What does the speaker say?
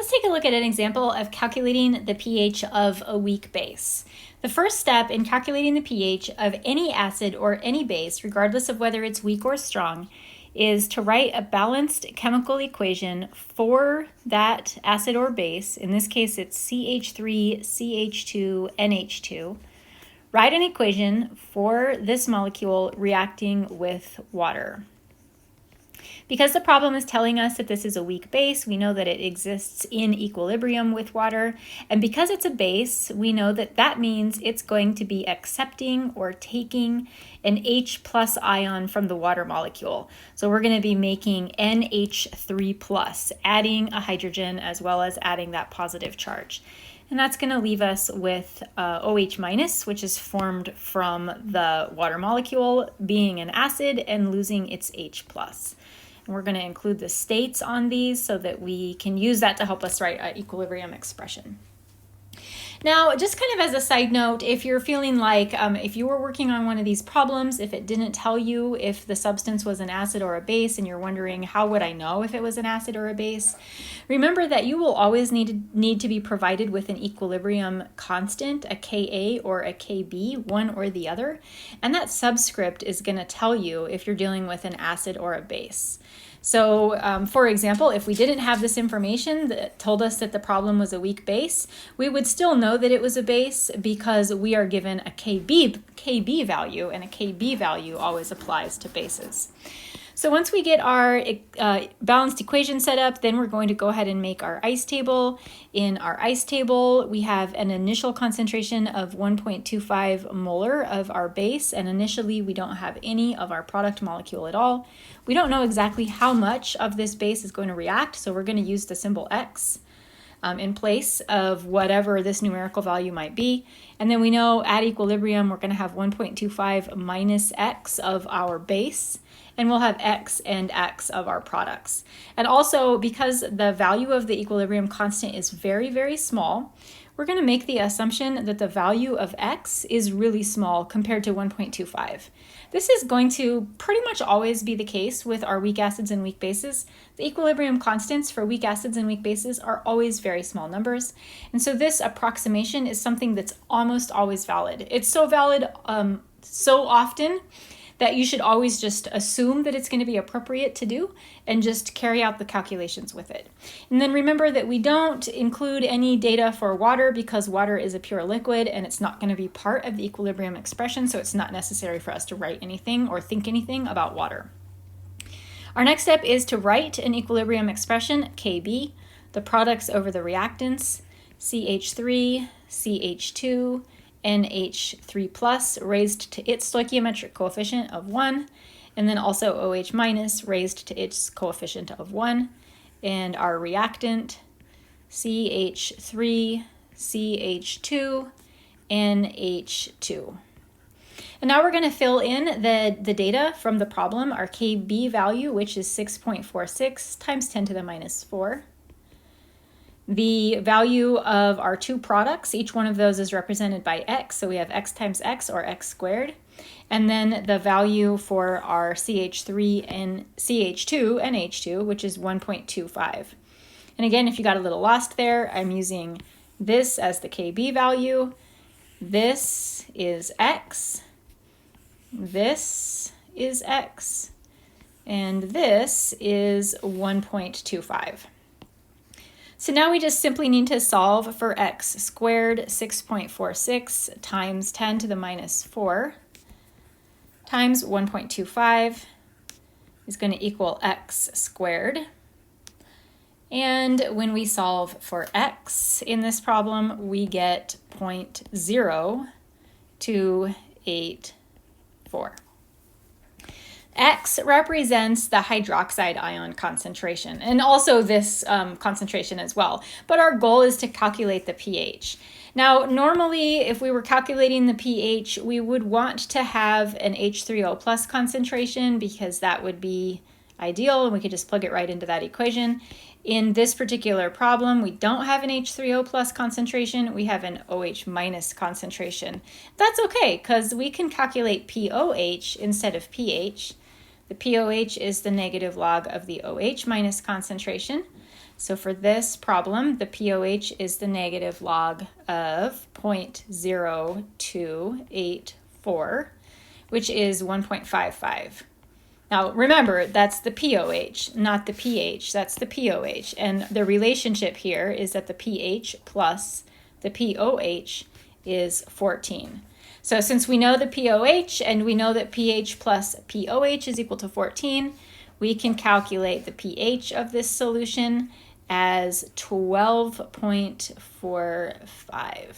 Let's take a look at an example of calculating the pH of a weak base. The first step in calculating the pH of any acid or any base, regardless of whether it's weak or strong, is to write a balanced chemical equation for that acid or base. In this case, it's CH3CH2NH2. Write an equation for this molecule reacting with water. Because the problem is telling us that this is a weak base, we know that it exists in equilibrium with water. And because it's a base, we know that that means it's going to be accepting or taking an H plus ion from the water molecule. So we're going to be making NH3 plus, adding a hydrogen as well as adding that positive charge. And that's going to leave us with OH minus, which is formed from the water molecule being an acid and losing its H plus. And we're going to include the states on these so that we can use that to help us write an equilibrium expression. Now, just kind of as a side note, if you're feeling like if you were working on one of these problems, if it didn't tell you if the substance was an acid or a base, and you're wondering how would I know if it was an acid or a base, remember that you will always need to be provided with an equilibrium constant, a Ka or a Kb, one or the other, and that subscript is going to tell you if you're dealing with an acid or a base. So, for example, if we didn't have this information that told us that the problem was a weak base, we would still know that it was a base because we are given a Kb value, and a Kb value always applies to bases. So once we get our balanced equation set up, then we're going to go ahead and make our ice table. In our ice table, we have an initial concentration of 1.25 molar of our base, and initially we don't have any of our product molecule at all. We don't know exactly how much of this base is going to react, so we're going to use the symbol X in place of whatever this numerical value might be. And then we know at equilibrium we're going to have 1.25 minus X of our base, and we'll have X and X of our products. And also, because the value of the equilibrium constant is very, very small, we're going to make the assumption that the value of X is really small compared to 1.25. This is going to pretty much always be the case with our weak acids and weak bases. The equilibrium constants for weak acids and weak bases are always very small numbers. And so this approximation is something that's almost always valid. It's so valid so often that you should always just assume that it's going to be appropriate to do and just carry out the calculations with it. And then remember that we don't include any data for water because water is a pure liquid and it's not going to be part of the equilibrium expression, so it's not necessary for us to write anything or think anything about water. Our next step is to write an equilibrium expression, Kb, the products over the reactants, CH3, CH2, NH3 plus raised to its stoichiometric coefficient of 1, and then also OH minus raised to its coefficient of 1, and our reactant CH3, CH2, NH2. And now we're going to fill in the data from the problem, our Kb value, which is 6.46 times 10 to the minus 4. The value of our two products, each one of those is represented by X, so we have X times X or X squared. And then the value for our CH3 and CH2 and H2, which is 1.25. And again, if you got a little lost there, I'm using this as the Kb value. This is X. This is X. And this is 1.25. So now we just simply need to solve for X squared. 6.46 times 10 to the minus 4 times 1.25 is going to equal X squared. And when we solve for X in this problem, we get 0.0284. X represents the hydroxide ion concentration, and also this concentration as well. But our goal is to calculate the pH. Now, normally, if we were calculating the pH, we would want to have an H3O plus concentration because that would be ideal, and we could just plug it right into that equation. In this particular problem, we don't have an H3O plus concentration, we have an OH minus concentration. That's okay, because we can calculate POH instead of pH. The POH is the negative log of the OH minus concentration. So for this problem, the pOH is the negative log of 0.0284, which is 1.55. Now remember, that's the pOH, not the pH. That's the pOH. And the relationship here is that the pH plus the pOH is 14. So since we know the pOH and we know that pH plus pOH is equal to 14, we can calculate the pH of this solution as 12.45.